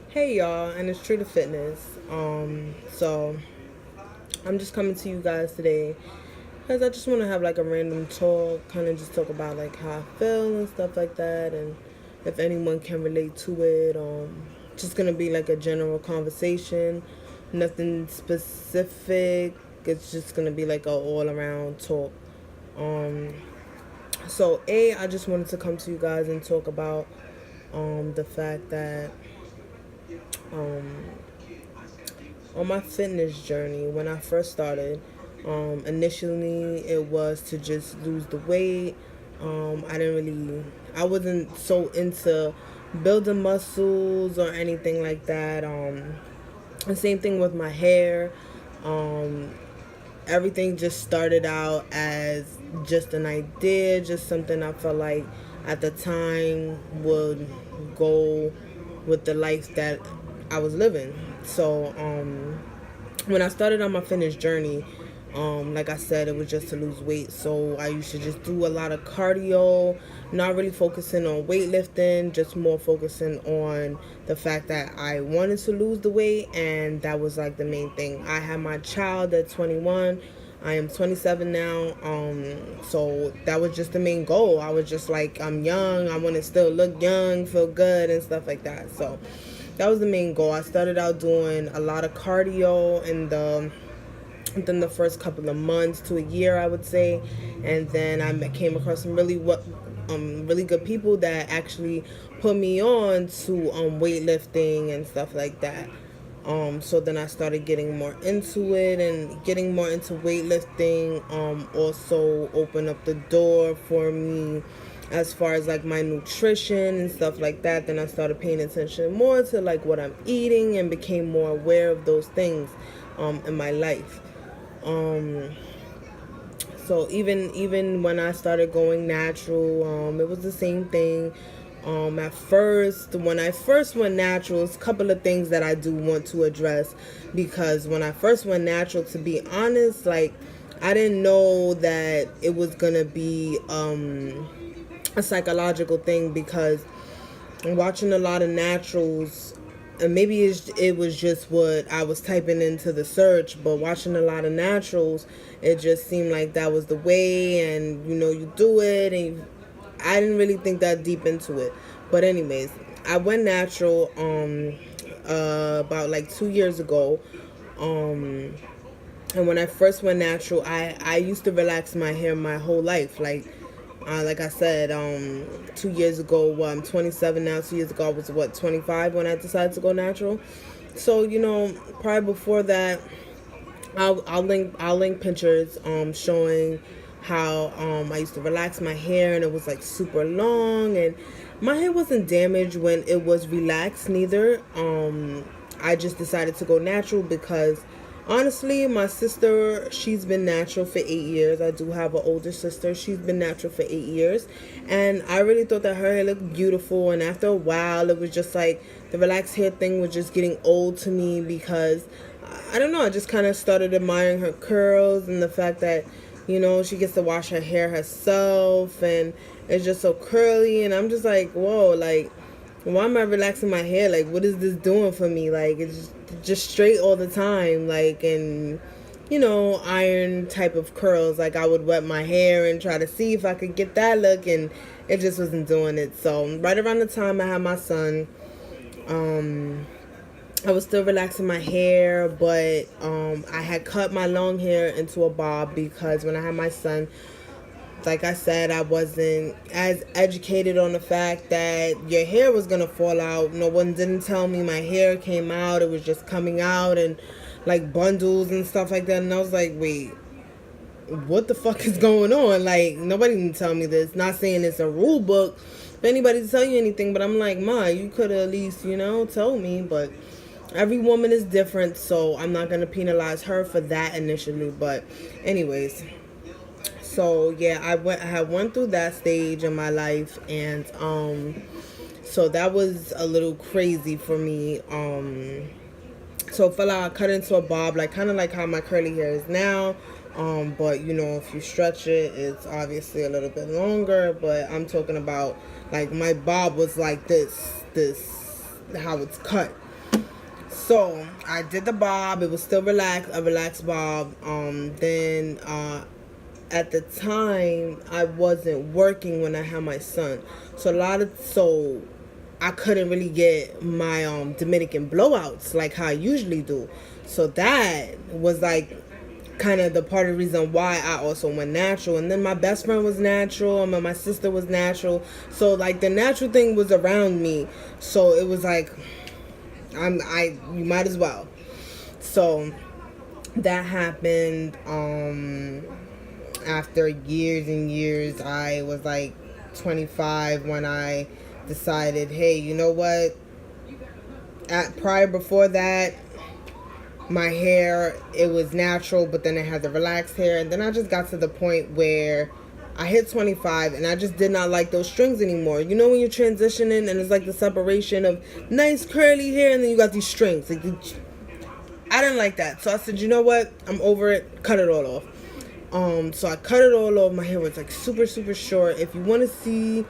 Hey y'all, and it's True to Fitness. So I'm just coming to you guys today because I just want to have like a random talk, kind of just talk about like how I feel and stuff like that, and if anyone can relate to it. Just gonna be like a general conversation, nothing specific. It's just gonna be like a all around talk. Um, I just wanted to come to you guys and talk about the fact that um on my fitness journey when I first started. Initially, it was to just lose the weight. I wasn't so into building muscles or anything like that. The same thing with my hair. Um, Everything just started out as just an idea, just something I felt like at the time would go with the life that I was living. When I started on my fitness journey, like I said, it was just to lose weight. So I used to just do a lot of cardio, not really focusing on weightlifting, just more focusing on the fact that I wanted to lose the weight, and that was like the main thing. I had my child at 21. I am 27 now. So that was just the main goal. I was just like, I'm young. I want to still look young, feel good, and stuff like that. So that was the main goal. I started out doing a lot of cardio in within the first couple of months to a year, I would say, and then came across some really good people that actually put me on to weightlifting and stuff like that. So then I started getting more into it, and getting more into weightlifting also opened up the door for me as far as like my nutrition and stuff like that. Then I started paying attention more to like what I'm eating and became more aware of those things in my life. Um, so even when I started going natural, it was the same thing. At first, when I first went natural, it's a couple of things that I do want to address, because when I first went natural, to be honest, like I didn't know that it was gonna be a psychological thing, because watching a lot of naturals, and maybe it was just what I was typing into the search, but watching a lot of naturals, it just seemed like that was the way, and you do it, and I didn't really think that deep into it. But anyways, I went natural about like 2 years ago. Um and when I first went natural, I used to relax my hair my whole life. Like I said, 2 years ago, well, I'm 27 now. 2 years ago, I was 25 when I decided to go natural. So prior before that, I'll link pictures showing how I used to relax my hair, and it was like super long, and my hair wasn't damaged when it was relaxed neither. I just decided to go natural because honestly, my sister, she's been natural for 8 years. I do have an older sister. She's been natural for 8 years. And I really thought that her hair looked beautiful. And after a while, it was just like the relaxed hair thing was just getting old to me, because I don't know, I just kind of started admiring her curls and the fact that, she gets to wash her hair herself and it's just so curly. And I'm just like, whoa, like, why am I relaxing my hair? Like, what is this doing for me? Like, it's just straight all the time. Like, and, iron type of curls. Like, I would wet my hair and try to see if I could get that look, and it just wasn't doing it. So, right around the time I had my son, I was still relaxing my hair, but I had cut my long hair into a bob, because when I had my son, like I said, I wasn't as educated on the fact that your hair was gonna fall out. No one didn't tell me my hair came out. It was just coming out and like bundles and stuff like that. And I was like, wait, what the fuck is going on? Like, nobody didn't tell me this. Not saying it's a rule book for anybody to tell you anything, but I'm like, Ma, you could have at least, told me. But every woman is different, so I'm not gonna penalize her for that initially. But anyways, so yeah, I had went through that stage in my life, and so that was a little crazy for me. So fell out, cut into a bob, like kind of like how my curly hair is now. But if you stretch it, it's obviously a little bit longer. But I'm talking about Like my bob was like this how it's cut. So I did the bob. It was still a relaxed bob. Then at the time I wasn't working when I had my son, so I couldn't really get my Dominican blowouts like how I usually do. So that was like kind of the part of the reason why I also went natural. And then my best friend was natural, and my sister was natural. So like the natural thing was around me. So it was like you might as well. So that happened. After years and years, I was like 25 when I decided, hey, you know what? Before that, my hair, it was natural, but then I had the relaxed hair, and then I just got to the point where I hit 25 and I just did not like those strings anymore. You know when you're transitioning and it's like the separation of nice curly hair and then you got these strings. Like I didn't like that. So I said, you know what? I'm over it. Cut it all off. So I cut it all off. My hair was like super, super short. If you want to see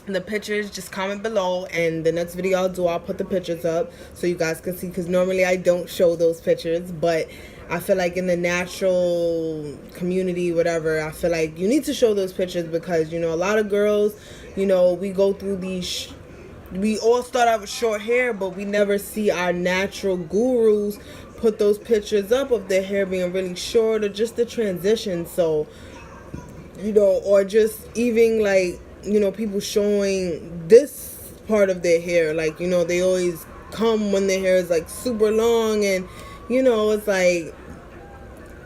the pictures, just comment below, and the next video I'll put the pictures up so you guys can see, because normally I don't show those pictures, but I feel like in the natural community, whatever, I feel like you need to show those pictures, because you know a lot of girls, you know, we go through these we all start out with short hair, but we never see our natural gurus put those pictures up of their hair being really short, or just the transition. So, you know, or just even like, you know, people showing this part of their hair, like, you know, they always come when their hair is like super long, and you know, it's like,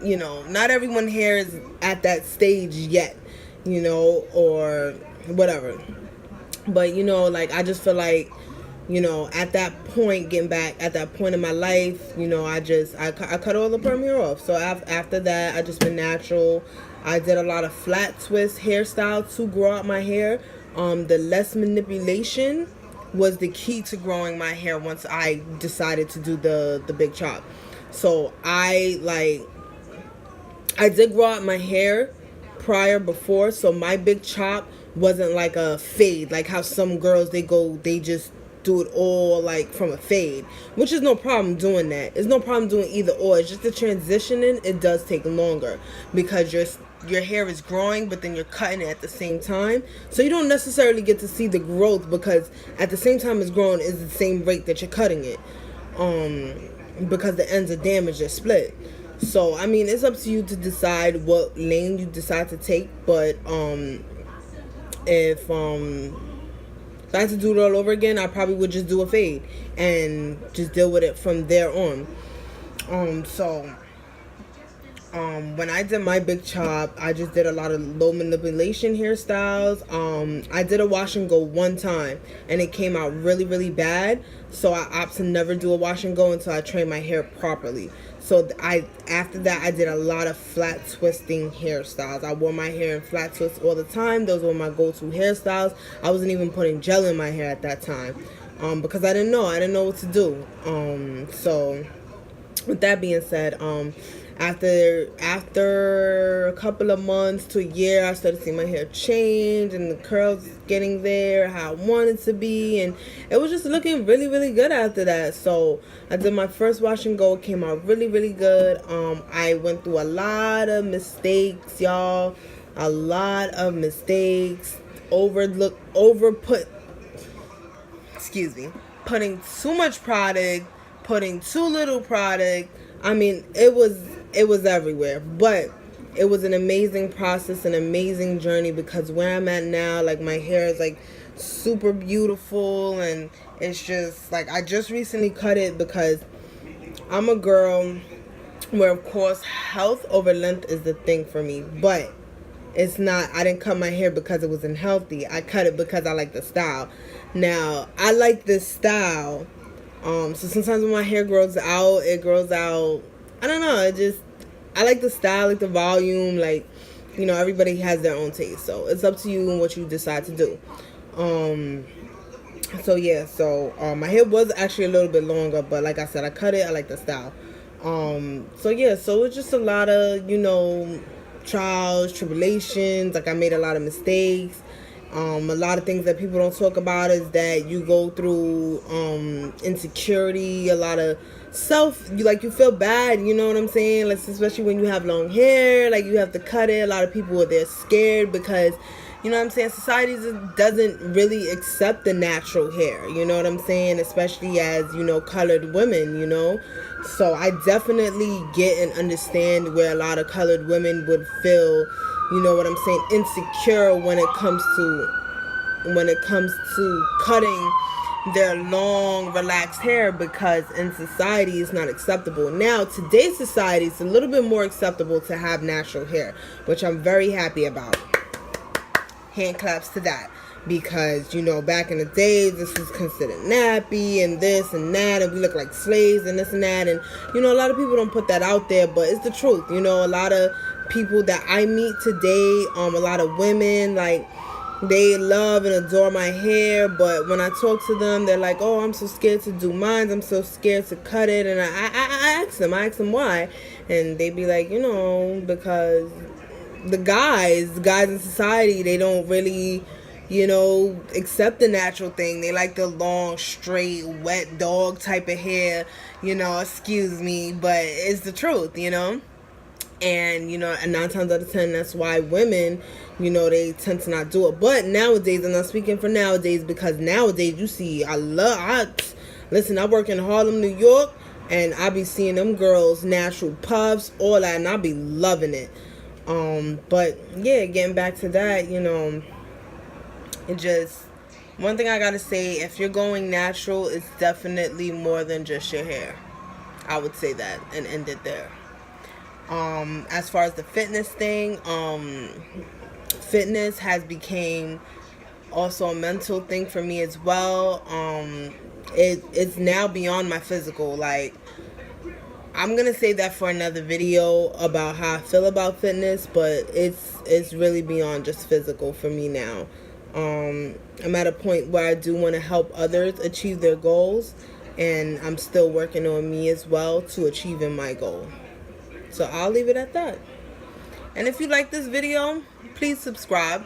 you know, not everyone hair is at that stage yet, you know, or whatever. But you know, like, I just feel like, you know, at that point, getting back at that point in my life, you know, I cut all the perm hair off. So after that, I just been natural. I did a lot of flat twist hairstyle to grow out my hair. The less manipulation was the key to growing my hair once I decided to do the big chop. So I did grow out my hair before, so my big chop wasn't like a fade, like how some girls they just do it all like from a fade, which is no problem doing that. It's no problem doing either or. It's just the transitioning, it does take longer because your hair is growing, but then you're cutting it at the same time, so you don't necessarily get to see the growth, because at the same time it's growing is the same rate that you're cutting it, because the ends are damaged or split. So I mean, it's up to you to decide what lane you decide to take. But if I had to do it all over again, I probably would just do a fade and just deal with it from there on. When I did my big chop, I just did a lot of low manipulation hairstyles. I did a wash and go one time, and it came out really, really bad. So I opted to never do a wash and go until I train my hair properly. So after that, I did a lot of flat twisting hairstyles. I wore my hair in flat twists all the time. Those were my go-to hairstyles. I wasn't even putting gel in my hair at that time, because I didn't know what to do. So with that being said, after a couple of months to a year, I started seeing my hair change and the curls getting there how I wanted to be, and it was just looking really, really good after that. So I did my first wash and go. It came out really, really good. I went through a lot of mistakes, y'all. A lot of mistakes. Putting too much product, putting too little product. I mean, it was everywhere, but it was an amazing process, an amazing journey, because where I'm at now, like, my hair is like super beautiful, and it's just like, I just recently cut it because I'm a girl where, of course, health over length is the thing for me, but it's not. I didn't cut my hair because it was unhealthy. I cut it because I like the style. Now, I like this style. So sometimes when my hair grows out, it grows out, I don't know, I like the style, like the volume, like, you know, everybody has their own taste, so it's up to you and what you decide to do. So yeah, my hair was actually a little bit longer, but like I said, I cut it, I like the style. So yeah, so it's just a lot of, you know, trials, tribulations. Like, I made a lot of mistakes. A lot of things that people don't talk about is that you go through insecurity, a lot of you feel bad, you know what I'm saying? Like, especially when you have long hair, like, you have to cut it. A lot of people are there scared because, you know what I'm saying, society doesn't really accept the natural hair, you know what I'm saying, especially as, you know, colored women, you know. So I definitely get and understand where a lot of colored women would feel, you know what I'm saying, insecure when it comes to cutting their long relaxed hair, because in society it's not acceptable. Now, today's society, it's a little bit more acceptable to have natural hair, which I'm very happy about. Hand claps to that, because, you know, back in the days, this was considered nappy and this and that, and we look like slaves and this and that, and, you know, a lot of people don't put that out there, but it's the truth. You know, a lot of people that I meet today, a lot of women, like, they love and adore my hair, but when I talk to them, they're like, oh, I'm so scared to do mine, I'm so scared to cut it. And I ask them why, and they be like, you know, because the guys in society, they don't really, you know, accept the natural thing. They like the long, straight, wet dog type of hair, you know, excuse me, but it's the truth, you know. And, you know, and 9 times out of 10, that's why women, you know, they tend to not do it. But nowadays, I'm not speaking for nowadays, because nowadays you see, listen, I work in Harlem, New York, and I be seeing them girls, natural puffs, all that, and I be loving it. But yeah, getting back to that, you know, one thing I gotta say, if you're going natural, it's definitely more than just your hair. I would say that and end it there. As far as the fitness thing, fitness has become also a mental thing for me as well. It's now beyond my physical. Like, I'm gonna say that for another video about how I feel about fitness, but it's really beyond just physical for me now. I'm at a point where I do want to help others achieve their goals, and I'm still working on me as well to achieving my goal. So I'll leave it at that. And if you like this video, please subscribe.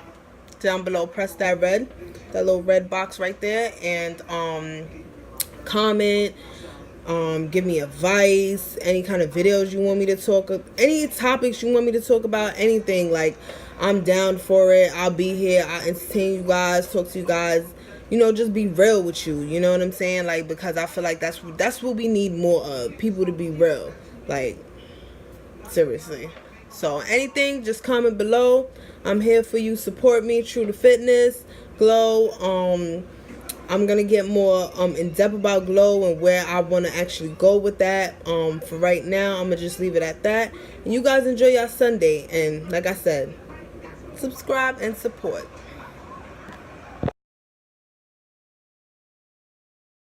Down below, press that little red box right there, and comment, give me advice, any kind of videos you want me to talk about, any topics you want me to talk about, anything. Like, I'm down for it. I'll be here. I'll entertain you guys, talk to you guys, you know, just be real with you, you know what I'm saying? Like, because I feel like that's what we need more of, people to be real, like, seriously. So anything, just comment below. I'm here for you. Support me. True to Fitness, G.l.O.W. I'm gonna get more in depth about G.l.O.W. and where I want to actually go with that. For right now, I'm gonna just leave it at that. And you guys enjoy your Sunday. And like I said, subscribe and support.